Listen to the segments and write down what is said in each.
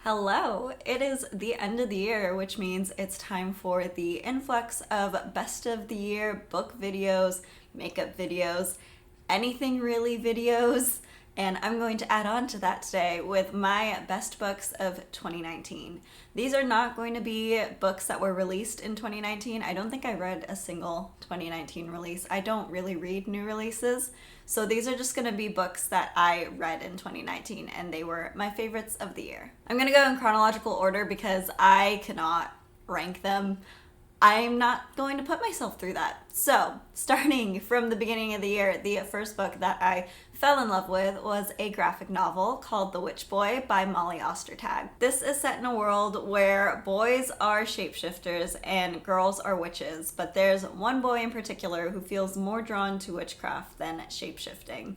Hello! It is the end of the year, which means it's time for the influx of best of the year book videos, makeup videos, anything really videos, and I'm going to add on to that today with my best books of 2019. These are not going to be books that were released in 2019. I don't think I read a single 2019 release. I don't really read new releases. So these are just going to be books that I read in 2019 and they were my favorites of the year. I'm going to go in chronological order because I cannot rank them. I'm not going to put myself through that. So, starting from the beginning of the year, the first book that I fell in love with was a graphic novel called The Witch Boy by Molly Ostertag. This is set in a world where boys are shapeshifters and girls are witches, but there's one boy in particular who feels more drawn to witchcraft than shapeshifting.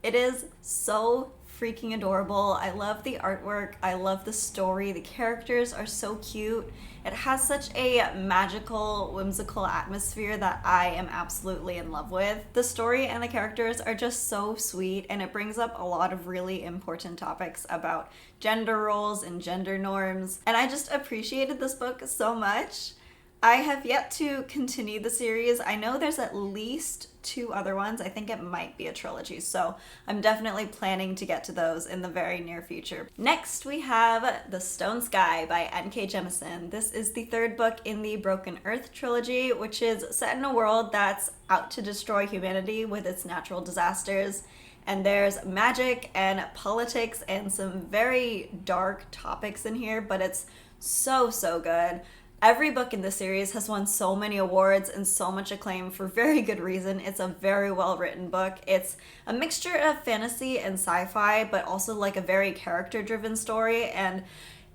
It is so freaking adorable. I love the artwork. I love the story. The characters are so cute. It has such a magical, whimsical atmosphere that I am absolutely in love with. The story and the characters are just so sweet, and it brings up a lot of really important topics about gender roles and gender norms. And I just appreciated this book so much. I have yet to continue the series. I know there's at least 2 other ones. I think it might be a trilogy, so I'm definitely planning to get to those in the very near future. Next, we have The Stone Sky by N.K. Jemisin. This is the 3rd book in the Broken Earth trilogy, which is set in a world that's out to destroy humanity with its natural disasters. And there's magic and politics and some very dark topics in here, but it's so good. Every book in this series has won so many awards and so much acclaim for very good reason. It's a very well written book. It's a mixture of fantasy and sci-fi, but also like a very character driven story, and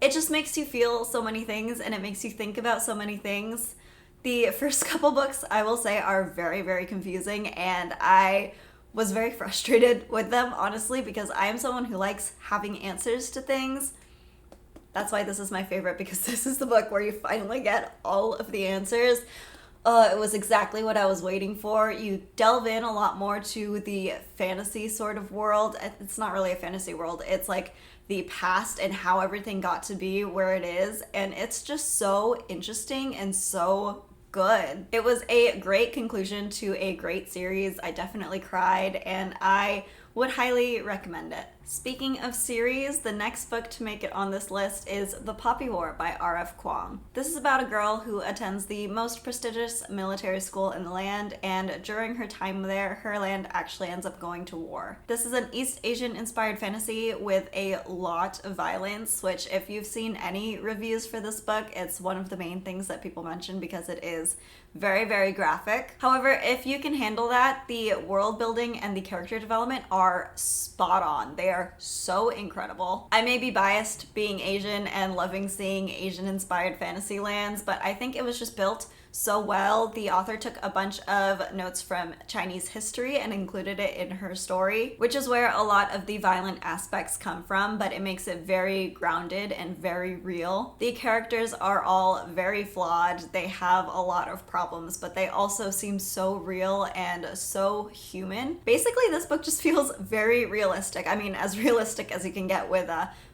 it just makes you feel so many things and it makes you think about so many things. The first couple books, I will say, are very confusing, and I was very frustrated with them, honestly, because I am someone who likes having answers to things. That's why this is my favorite, because this is the book where you finally get all of the answers. It was exactly what I was waiting for. You delve in a lot more to the fantasy sort of world. It's not really a fantasy world. It's like the past and how everything got to be where it is. And it's just so interesting and so good. It was a great conclusion to a great series. I definitely cried, and I would highly recommend it. Speaking of series, the next book to make it on this list is The Poppy War by R.F. Kuang. This is about a girl who attends the most prestigious military school in the land, and during her time there, her land actually ends up going to war. This is an East Asian inspired fantasy with a lot of violence, which if you've seen any reviews for this book, it's one of the main things that people mention because it is very graphic. However, if you can handle that, the world building and the character development are spot on. They are so incredible. I may be biased being Asian and loving seeing Asian inspired fantasy lands, but I think it was just built so well. The author took a bunch of notes from Chinese history and included it in her story, which is where a lot of the violent aspects come from, but it makes it very grounded and very real. The characters are all very flawed. They have a lot of problems, but they also seem so real and so human. Basically, this book just feels very realistic. I mean, as realistic as you can get with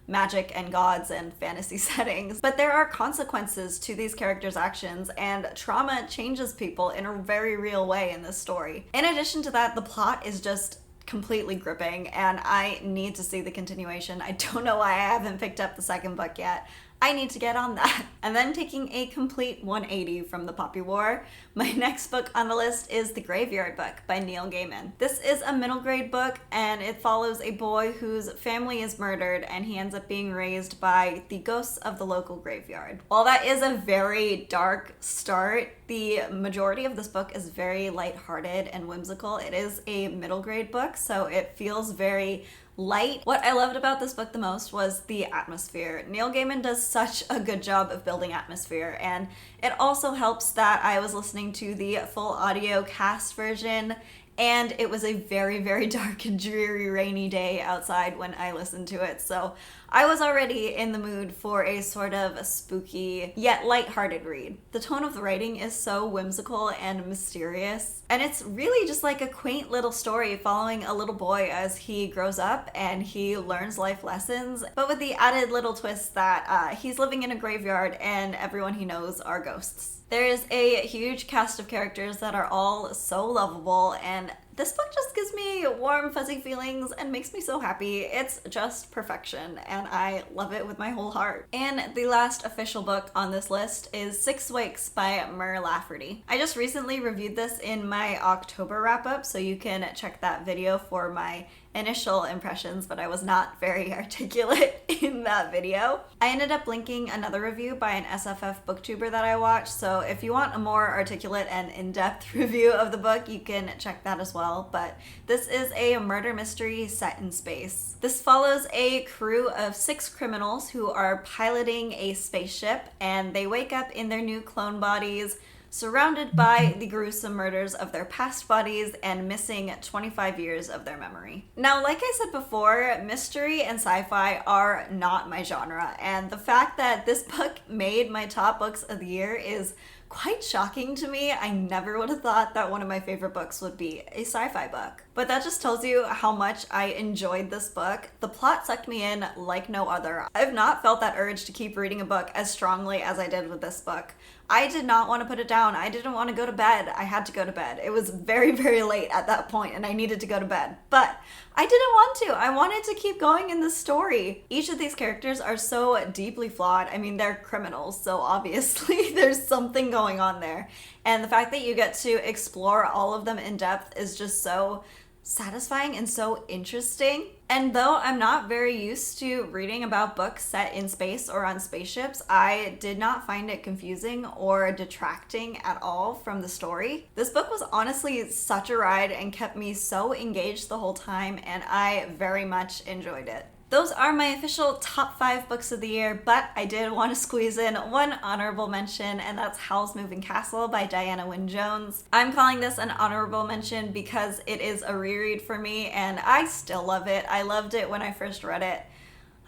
magic and gods and fantasy settings. But there are consequences to these characters' actions, and trauma changes people in a very real way in this story. In addition to that, the plot is just completely gripping, and I need to see the continuation. I don't know why I haven't picked up the 2nd book yet. I need to get on that. And then taking a complete 180 from The Poppy War, my next book on the list is The Graveyard Book by Neil Gaiman. This is a middle grade book, and it follows a boy whose family is murdered and he ends up being raised by the ghosts of the local graveyard. While that is a very dark start, the majority of this book is very lighthearted and whimsical. It is a middle grade book, so it feels very light. What I loved about this book the most was the atmosphere. Neil Gaiman does such a good job of building atmosphere, and it also helps that I was listening to the full audio cast version, and it was a very dark and dreary rainy day outside when I listened to it, so I was already in the mood for a sort of spooky yet lighthearted read. The tone of the writing is so whimsical and mysterious, and it's really just like a quaint little story following a little boy as he grows up and he learns life lessons, but with the added little twist that he's living in a graveyard and everyone he knows are ghosts. There is a huge cast of characters that are all so lovable, and this book just gives me warm, fuzzy feelings and makes me so happy. It's just perfection, and I love it with my whole heart. And the last official book on this list is Six Wakes by Mur Lafferty. I just recently reviewed this in my October wrap-up, so you can check that video for my initial impressions, but I was not very articulate in that video. I ended up linking another review by an SFF booktuber that I watched, so if you want a more articulate and in-depth review of the book, you can check that as well. But this is a murder mystery set in space. This follows a crew of 6 criminals who are piloting a spaceship, and they wake up in their new clone bodies, surrounded by the gruesome murders of their past bodies and missing 25 years of their memory. Now, like I said before, mystery and sci-fi are not my genre, and the fact that this book made my top books of the year is quite shocking to me. I never would have thought that one of my favorite books would be a sci-fi book. But that just tells you how much I enjoyed this book. The plot sucked me in like no other. I've not felt that urge to keep reading a book as strongly as I did with this book. I did not want to put it down. I didn't want to go to bed. I had to go to bed. It was very, very late at that point and I needed to go to bed. But I didn't want to. I wanted to keep going in this story. Each of these characters are so deeply flawed. I mean, they're criminals, so obviously there's something going on there. And the fact that you get to explore all of them in depth is just so satisfying and so interesting. And though I'm not very used to reading about books set in space or on spaceships, I did not find it confusing or detracting at all from the story. This book was honestly such a ride and kept me so engaged the whole time, and I very much enjoyed it. Those are my official top 5 books of the year, but I did want to squeeze in one honorable mention, and that's Howl's Moving Castle by Diana Wynne Jones. I'm calling this an honorable mention because it is a reread for me, and I still love it. I loved it when I first read it.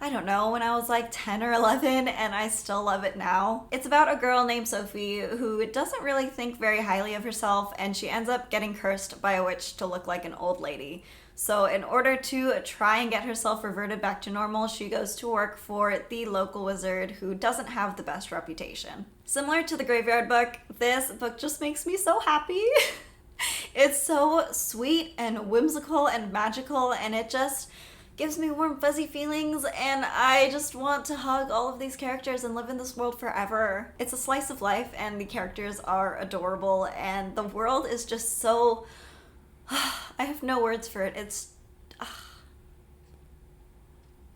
I don't know, when I was like 10 or 11, and I still love it now. It's about a girl named Sophie who doesn't really think very highly of herself, and she ends up getting cursed by a witch to look like an old lady. So in order to try and get herself reverted back to normal, she goes to work for the local wizard who doesn't have the best reputation. Similar to the Graveyard book, this book just makes me so happy. It's so sweet and whimsical and magical, and it just gives me warm fuzzy feelings, and I just want to hug all of these characters and live in this world forever. It's a slice of life, and the characters are adorable, and the world is just so... I have no words for it. It's...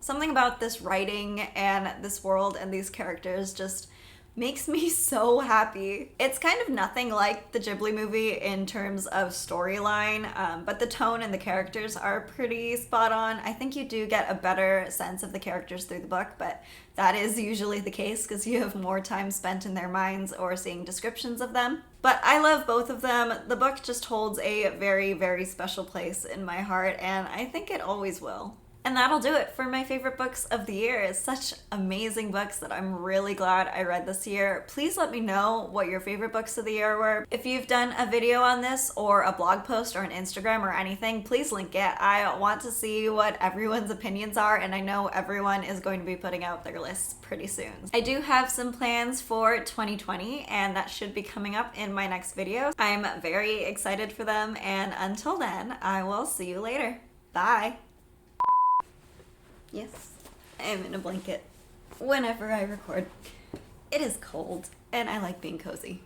something about this writing and this world and these characters just makes me so happy. It's kind of nothing like the Ghibli movie in terms of storyline, but the tone and the characters are pretty spot on. I think you do get a better sense of the characters through the book, but that is usually the case because you have more time spent in their minds or seeing descriptions of them. But I love both of them. The book just holds a very, very special place in my heart, and I think it always will. And that'll do it for my favorite books of the year. It's such amazing books that I'm really glad I read this year. Please let me know what your favorite books of the year were. If you've done a video on this or a blog post or an Instagram or anything, please link it. I want to see what everyone's opinions are, and I know everyone is going to be putting out their lists pretty soon. I do have some plans for 2020, and that should be coming up in my next video. I'm very excited for them, and until then, I will see you later. Bye! Yes, I am in a blanket whenever I record. It is cold, and I like being cozy.